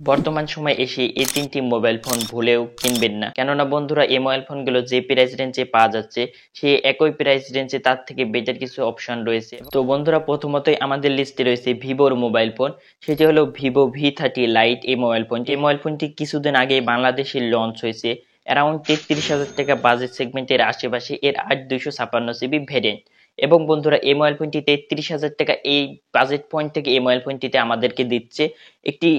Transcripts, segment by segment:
বর্তমান সময়ে এসে এই তিনটি মোবাইল ফোন ভুলেও কিনবেন না, কেননা বন্ধুরা এই মোবাইল ফোনগুলো যে প্রাইস রেঞ্জে পাওয়া যাচ্ছে সে একই প্রাইস রেঞ্জে তার থেকে বেটার কিছু অপশন রয়েছে। তো বন্ধুরা প্রথমতই আমাদের লিস্টে রয়েছে ভিভোর মোবাইল ফোন, সেটি হলো ভিভো V30 লাইট। এই মোবাইল ফোনটি কিছুদিন আগে বাংলাদেশে লঞ্চ হয়েছে অ্যারাউন্ড 33,000 টাকা বাজেট সেগমেন্টের আশেপাশে। এর 8 256 জিবি ভ্যারিয়েন্ট। এবং বন্ধুরা এই মোবাইল ফোনটি 33,000 টাকা এই বাজেট পয়েন্ট থেকে এই মোবাইল ফোনটিতে আমাদেরকে দিচ্ছে একটি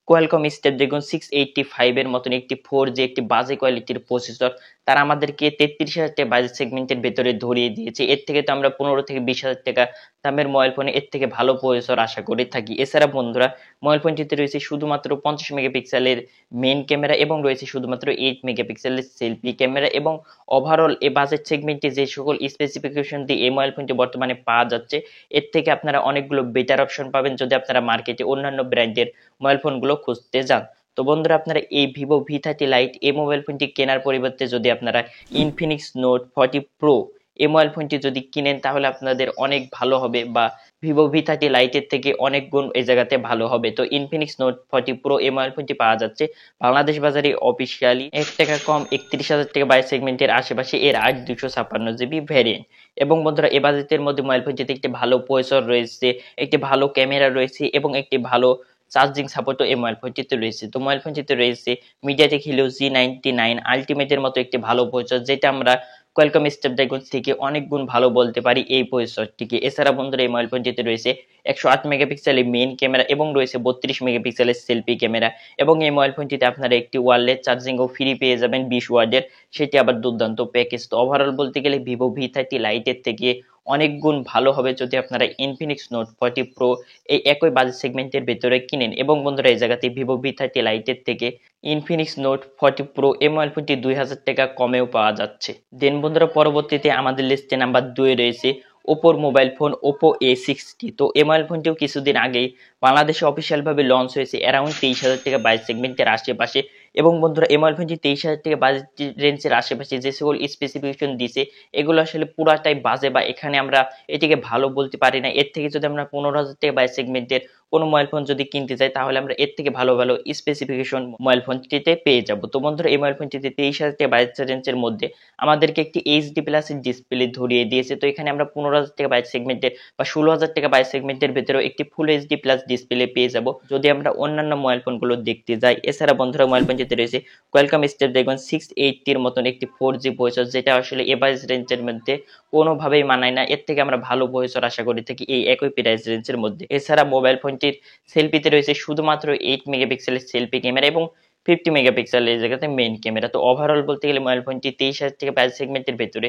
কোয়ালকম স্ন্যাপড্রাগন 685 এর মতন একটি 4G একটি বাজে কোয়ালিটির প্রসেসর। তারা আমাদেরকে 33,000 টাকা বাজেট সেগমেন্টের ভেতরে ধরিয়ে দিয়েছে। এর থেকে তো আমরা 15 থেকে 20,000 টাকা দামের মোবাইল ফোনে এর থেকে ভালো প্রসেসর আশা করে থাকি। এছাড়া বন্ধুরা মোবাইল ফোনটিতে রয়েছে শুধুমাত্র 50 মেগাপিক্সেলের মেইন ক্যামেরা এবং রয়েছে শুধুমাত্র 8 মেগাপিক্সেলের সেলফি ক্যামেরা। এবং ওভারঅল এই বাজেট সেগমেন্টে যে সকল স্পেসিফিকেশন দিয়ে এই মোবাইল ফোনটি বর্তমানে পাওয়া যাচ্ছে এর থেকে আপনারা অনেকগুলো বেটার অপশন পাবেন যদি আপনারা মার্কেটে অন্যান্য ব্র্যান্ডের মোবাইল ফোনগুলো খুঁজতে যান। তো বন্ধুরা আপনারা এই ভিভো V30 লাইট এই মোবাইল ফোনটি কেনার পরিবর্তে যদি আপনারা ইনফিনিক্স নোট 40 প্রো এই মোবাইল ফোনটি যদি কিনেন তাহলে আপনাদের অনেক ভালো হবে, বা ভিভো V30 লাইটের থেকে অনেক গুণ এই জায়গাতে ভালো হবে। তো ইনফিনিক্স নোট 40 প্রো এই মোবাইল ফোনটি পাওয়া যাচ্ছে বাংলাদেশ বাজারে অফিসিয়ালি 1 টাকা কম 31,000 টাকা বাই সেগমেন্টের আশেপাশে। এর 8 256 জিবি ভ্যারিয়েন্ট। এবং বন্ধুরা এ বাজেটের মধ্যে মোবাইল ফোনটিতে একটি ভালো প্রসেসর রয়েছে, একটি ভালো ক্যামেরা রয়েছে এবং একটি ভালো চার্জিং সাপোর্টও এই মোবাইল ফোনটিতে রয়েছে। তো মোবাইল ফোনটিতে রয়েছে মিডিয়াটেক হিলিও G99 আলটিমেটের মতো একটি ভালো প্রসেসর, যেটা আমরা কোয়ালকম স্ন্যাপড্রাগন থেকে অনেক গুণ ভালো বলতে পারি এই প্রসেসরটিকে। এছাড়া বন্ধুরা এই মোবাইল ফোনটিতে রয়েছে 108 মেগাপিক্সেলের মেইন ক্যামেরা এবং রয়েছে 32 মেগাপিক্সেলের সেলফি ক্যামেরা। এবং এই মোবাইল ফোনটিতে আপনারা একটি ওয়্যারলেস চার্জিংও ফ্রি পেয়ে যাবেন 20 ওয়াটের, সেটি আবার দুর্দান্ত প্যাকেজ। তো ওভারঅল বলতে গেলে ভিভো V30 লাইটের থেকে অনেক গুণ ভালো হবে যদি আপনারা ইনফিনিক্স নোট 40 প্রো এই একই বাজেট সেগমেন্টের ভেতরে কিনেন। এবং বন্ধুরা এই জায়গাতে ভিভো V30 লাইটের থেকে ইনফিনিক্স নোট 40 প্রো এই মোবাইল ফোনটি 2,000 টাকা কমেও পাওয়া যাচ্ছে। দেন বন্ধুরা পরবর্তীতে আমাদের লিস্টে নাম্বার 2 রয়েছে ওপোর মোবাইল ফোন ওপো A60। তো এই মোবাইল ফোনটিও কিছুদিন আগেই বাংলাদেশে অফিসিয়াল ভাবে লঞ্চ হয়েছে অ্যারাউন্ড 23,000 টাকা বাজেট সেগমেন্টের আশেপাশে। এবং বন্ধুরা এই মোবাইল ফোনটি 23,000 টাকা বাজেট রেঞ্জের আশেপাশে যে সকল স্পেসিফিকেশন দিছে এগুলো আসলে পুরাটাই বাজে, বা এখানে আমরা এটিকে ভালো বলতে পারি না। এর থেকে যদি আমরা 15,000 টাকা বাজেট সেগমেন্টের কোনো মোবাইল ফোন যদি কিনতে চাই তাহলে আমরা এর থেকে ভালো ভালো স্পেসিফিকেশন মোবাইল ফোনটিতে পেয়ে যাব। তো বন্ধুরা এই মোবাইল ফোনটিতে 23,000 টাকা বাজেট রেঞ্জের মধ্যে আমাদেরকে একটি এইচডি প্লাসের ডিসপ্লে ধরিয়ে দিয়েছে। তো এখানে আমরা 15,000 টাকা বাজেট সেগমেন্টের বা 16,000 টাকা বাজেট সেগমেন্টের ভেতরেও একটি ফুল এইচডি প্লাস ডিসপ্লে পেয়ে যাব যদি আমরা অন্যান্য মোবাইল ফোনগুলো দেখতে যাই। এছাড়া বন্ধুরা মোবাইল ফোনটিতে রয়েছে কোয়ালকম স্ন্যাপড্রাগন 680 এর মতন একটি 4G প্রসেসর, যেটা আসলে এ প্রাইস রেঞ্জের মধ্যে কোনোভাবেই মানায় না। এর থেকে আমরা ভালো প্রসেসর আশা করে থাকি এই একই প্রাইস রেঞ্জের মধ্যে। এছাড়া মোবাইল ফোনটির সেলফিতে রয়েছে শুধুমাত্র 8 মেগাপিক্সেলের সেলফি ক্যামেরা এবং 50 মেগাপিক্সেলের জায়গাতে মেইন ক্যামেরা। তো ওভারঅল বলতে গেলে মোবাইল ফোনটি 23,000 টাকা প্রাইস সেগমেন্টের ভেতরে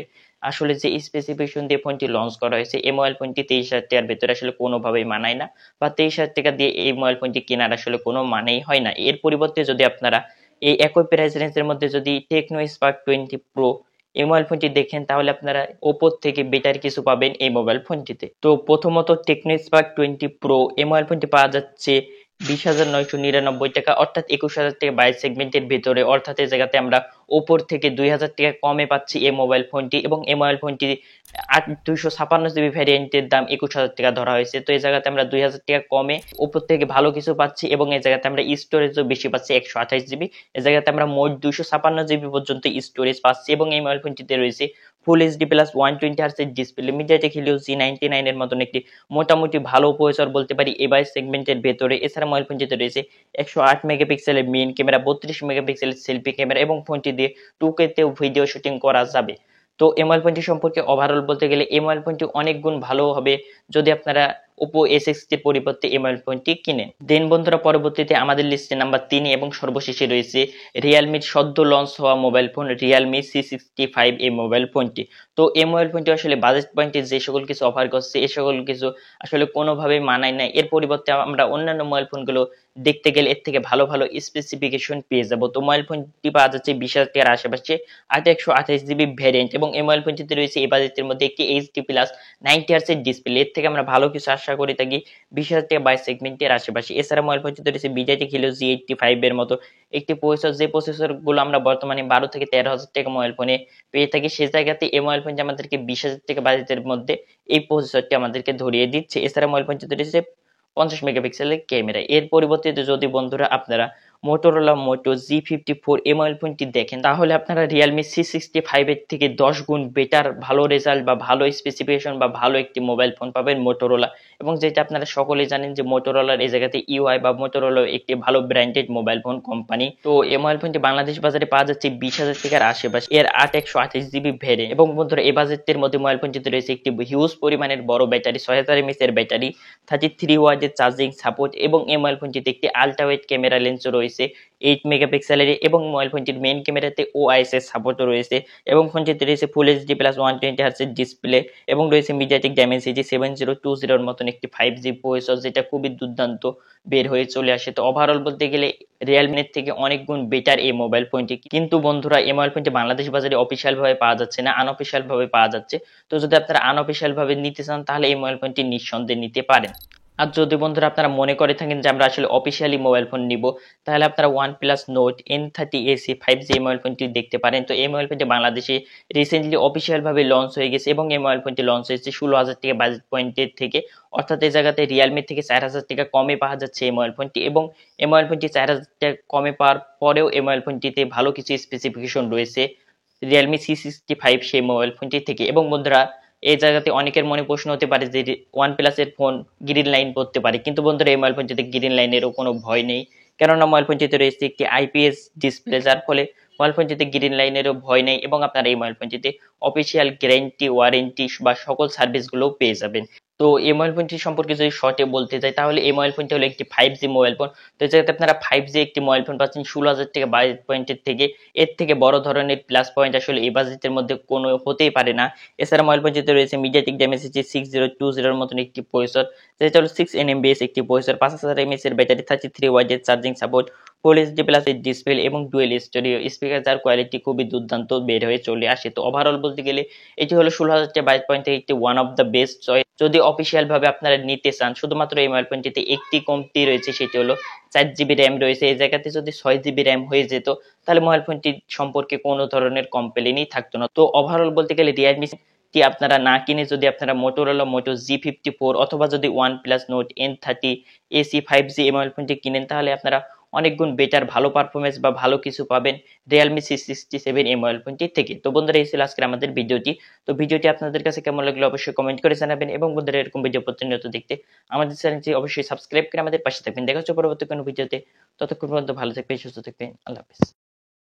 আসলে যে স্পেসিফিকেশন দিয়ে ফোনটি লঞ্চ করা হয়েছে এই মোবাইল ফোনটি 23,000 টাকার ভেতরে আসলে কোনোভাবেই মানায় না, বা 23,000 টাকা দিয়ে এই মোবাইল ফোনটি কেনার আসলে কোনো মানেই হয় না। এর পরিবর্তে যদি আপনারা এই একই প্রাইস রেঞ্জের মধ্যে যদি টেকনো স্পার্ক 20 প্রো এই মোবাইল ফোনটি দেখেন তাহলে আপনারা ওপোর থেকে বেটার কিছু পাবেন এই মোবাইল ফোনটিতে। তো প্রথমত টেকনো স্পার্ক 20 প্রো এই মোবাইল ফোনটি পাওয়া যাচ্ছে 20,999 টাকা, অর্থাৎ 21,000 টাকা বাই সেগমেন্টের ভেতরে। অর্থাৎ এই জায়গাতে আমরা ওপোর থেকে 2,000 টাকা কমে পাচ্ছি এই মোবাইল ফোনটি। এবং এই মোবাইল ফোনটি 8 256 জিবি ভ্যারিয়েন্টের দাম 21,000 টাকা ধরা হয়েছে। তো এই জায়গাতে আমরা 2,000 টাকা কমে ওপর থেকে ভালো কিছু পাচ্ছি এবং এই জায়গাতে আমরা স্টোরেজও বেশি পাচ্ছি 128 জিবি। এই জায়গাতে আমরা মোট 256 জিবি পর্যন্ত স্টোরেজ পাচ্ছি। এবং এই মোবাইল ফোনটিতে রয়েছে ফুল এইচডি প্লাস 120 Hz এর ডিসপ্লে, মিডিয়াটেক হিলিও G99 এর মতন একটি মোটামুটি ভালো প্রসেসর বলতে পারি এই বাই সেগমেন্টের ভেতরে। এছাড়া মোবাইল ফোনটিতে রয়েছে 108 মেগাপিক্সেলের মেইন ক্যামেরা, 32 মেগাপিক্সেলের সেলফি ক্যামেরা এবং ফোনটি দিয়ে 2K তেও ভিডিও শুটিং করা যাবে। তো এই মোবাইল ফোনটি সম্পর্কে ওভারঅল বলতে গেলে এই মোবাইল ফোনটি অনেক গুণ ভালো হবে যদি আপনারা ওপো A60 এর পরিবর্তে এই মোবাইল ফোনটি কিনেন। দেন বন্ধুরা পরবর্তীতে আমাদের লিস্টে নাম্বার 3 এবং সর্বশেষে রয়েছে রিয়েলমির সদ্য লঞ্চ হওয়া মোবাইল ফোন রিয়েলমি C65 এই মোবাইল ফোনটি। তো এই মোবাইল ফোনটি আসলে বাজেট পয়েন্টে যে সকল কিছু অফার করছে এই সকল কিছু আসলে কোনোভাবেই মানায় না। এর পরিবর্তে আমরা অন্যান্য মোবাইল ফোনগুলো দেখতে গেলে এর থেকে ভালো ভালো স্পেসিফিকেশন পেয়ে যাব। তো মোবাইল ফোনটি পাওয়া যাচ্ছে 20,000 টাকার আশেপাশে 128 জিবি ভ্যারিয়েন্ট। এবং এই মোবাইল ফোনটিতে রয়েছে এই বাজেটের মধ্যে একটি এইচডি প্লাস 90 Hz এর ডিসপ্লে। এর থেকে আমরা ভালো কিছু আশা করে থাকি 20,000 টাকা বাই সেগমেন্টের আশেপাশে। এছাড়া মোবাইল ফোনটিতে রয়েছে মিডিয়াটেক হিলিও G85 এর মতো একটি প্রসেসর, যে প্রসেসর গুলো আমরা বর্তমানে 12 থেকে 13,000 টাকা মোবাইল ফোনে পেয়ে থাকি। সে জায়গাতে এই মোবাইল ফোনটি আমাদেরকে 20,000 টাকা বাজেটের মধ্যে এই প্রসেসরটি আমাদেরকে ধরিয়ে দিচ্ছে। এছাড়া মোবাইল ফোনটিতে রয়েছে 50 মেগাপিক্সেলের ক্যামেরা। এর পরিবর্তে যদি বন্ধুরা আপনারা মোটরোলা মোটো G54 এই মোবাইল ফোনটি দেখেন, তাহলে আপনারা রিয়েলমি C65 এর থেকে 10 গুণ বেটার ভালো রেজাল্ট বা ভালো স্পেসিফিকেশন বা ভালো একটি মোবাইল ফোন পাবেন মোটরোলা। এবং যেটা আপনারা সকলেই জানেন যে মোটরোলার এই জায়গাতে ইউআই বা মোটরোলা একটি ভালো ব্র্যান্ডেড মোবাইল ফোন কোম্পানি। তো এই মোবাইল ফোনটি বাংলাদেশ বাজারে পাওয়া যাচ্ছে 20,000 টাকার আশেপাশে। এর 8/128GB ভ্যারিয়েন্ট। এবং বন্ধুরা এই বাজেটের মধ্যে মোবাইল ফোনটিতে রয়েছে একটি হিউজ পরিমাণের বড় ব্যাটারি, 6000 mAh এর ব্যাটারি, 33 ওয়াটের চার্জিং সাপোর্ট, এবং এই মোবাইল ফোনটিতে একটি আল্ট্রা ওয়াইড ক্যামেরা লেন্সও রয়েছে 8 মেগাপিক্সেলের, এবং মোবাইল ফোনটির মেইন ক্যামেরাতে OIS এর সাপোর্টও রয়েছে, এবং ফোনটিতে রয়েছে ফুল এইচডি প্লাস 120 Hz এর ডিসপ্লে, এবং রয়েছে মিডিয়াটেক ডাইমেনসিটি 7020 এর মতন একটি 5G প্রসেসর, যেটা খুবই দুর্দান্ত বের হয়ে চলে আসে। তো ওভারঅল বলতে গেলে রিয়েলমির থেকে অনেক গুণ বেটার এই মোবাইল ফোনটি। কিন্তু বন্ধুরা এই মোবাইল ফোনটি বাংলাদেশ বাজারে অফিসিয়াল ভাবে পাওয়া যাচ্ছে না, আনঅফিসিয়াল ভাবে পাওয়া যাচ্ছে। তো যদি আপনারা আনঅফিসিয়াল ভাবে নিতে চান তাহলে এই মোবাইল ফোনটি নিঃসন্দেহে নিতে পারেন। আর যদি বন্ধুরা আপনারা মনে করে থাকেন যে আমরা আসলে অফিসিয়ালি মোবাইল ফোন নিব, তাহলে আপনারা OnePlus Nord N30 AC 5G mobile ফোনটি দেখতে পারেন। তো এই মোবাইল ফোনটি বাংলাদেশে রিসেন্টলি অফিসিয়াল ভাবে লঞ্চ হয়ে গেছে, এবং এই মোবাইল ফোনটি লঞ্চ হয়েছে 16,000 টাকা বাজেট পয়েন্টের থেকে। অর্থাৎ এই জায়গাতে রিয়েলমি থেকে 4,000 টাকা কমে পাওয়া যাচ্ছে এই মোবাইল ফোনটি, এবং এই মোবাইল ফোনটি 4,000 টাকা কমে পাওয়ার পরেও এই মোবাইল ফোনটিতে ভালো কিছু স্পেসিফিকেশন রয়েছে রিয়েলমি C65 সেই মোবাইল ফোনটি থেকে। এবং বন্ধুরা এই জায়গাতে অনেকের মনে প্রশ্ন হতে পারে যে OnePlus এর ফোন গ্রিন লাইন পড়তে পারে, কিন্তু বন্ধুরা এই মোবাইল ফোনটিতে গ্রিন লাইনেরও কোনো ভয় নেই, কেননা মোবাইল ফোনটিতে রয়েছে একটি IPS ডিসপ্লে, যার ফলে মোবাইল ফোনটিতে গ্রিন লাইনেরও ভয় নেই, এবং আপনারা এই মোবাইল ফোনটিতে অফিসিয়াল গ্যারান্টি, ওয়ারেন্টি বা সকল সার্ভিসগুলো পেয়ে যাবেন। তো এই মোবাইল ফোনটি সম্পর্কে যদি শর্টে বলতে চাই, তাহলে এই মোবাইল ফোনটি হলো একটি 5G মোবাইল ফোন। তো এই জায়গাতে আপনারা 5G একটি মোবাইল ফোন পাচ্ছেন 16,000 টাকা বাজেট পয়েন্টের থেকে। এর থেকে বড় ধরনের প্লাস পয়েন্ট আসলে এই বাজেটের মধ্যে কোনো হতেই পারে না। এছাড়া মোবাইল ফোনটিতে রয়েছে মিডিয়াটেক ডাইমেনসিটি 6020 এর মতন একটি প্রসেসর, যেটা হলো 6nm একটি প্রসেসর, 5000 mAh এর ব্যাটারি, 33 ওয়াটের charging support, full HD plus এর ডিসপ্লে, এবং ডুয়েল স্টোরিও স্পিকার, যার কোয়ালিটি খুবই দুর্দান্ত বের হয়ে চলে আসে। তো ওভারঅল বলতে গেলে এটি হলো 16,000 টাকা বাজেট পয়েন্ট থেকে একটি one of the best choice. যদি অফিসিয়াল ভাবে আপনারা নিতে চান, শুধুমাত্র এই মোবাইল ফোনটিতে একটি কমতি রয়েছে, সেটি হলো 4GB র্যাম রয়েছে। এই জায়গাতে যদি 6GB র্যাম হয়ে যেত, তাহলে মোবাইল ফোনটি সম্পর্কে কোনো ধরনের কমপ্লেনই থাকতো না। তো ওভারঅল বলতে গেলে রিয়েলমি টি আপনারা না কিনে যদি আপনারা মোটরোলা মোটো G54 অথবা যদি OnePlus Nord N30 AC 5G এই মোবাইল ফোনটি কিনেন, তাহলে আপনারা অনেক গুণ বেটার ভালো পারফরমেন্স বা ভালো কিছু পাবেন রিয়েলমি C67 এই মোবাইল ফোনটি থেকে। তো বন্ধুরা এই ছিল আজকের আমাদের ভিডিওটি। তো ভিডিওটি আপনাদের কাছে কেমন লাগলো অবশ্যই কমেন্ট করে জানাবেন, এবং বন্ধুরা এরকম ভিডিও প্রতিনিয়ত দেখতে আমাদের চ্যানেলটি অবশ্যই সাবস্ক্রাইব করে আমাদের পাশে থাকবেন। দেখা হচ্ছে পরবর্তী কোনো ভিডিওতে। ততক্ষণ পর্যন্ত ভালো থাকবেন, সুস্থ থাকবেন। আল্লাহ হাফেজ।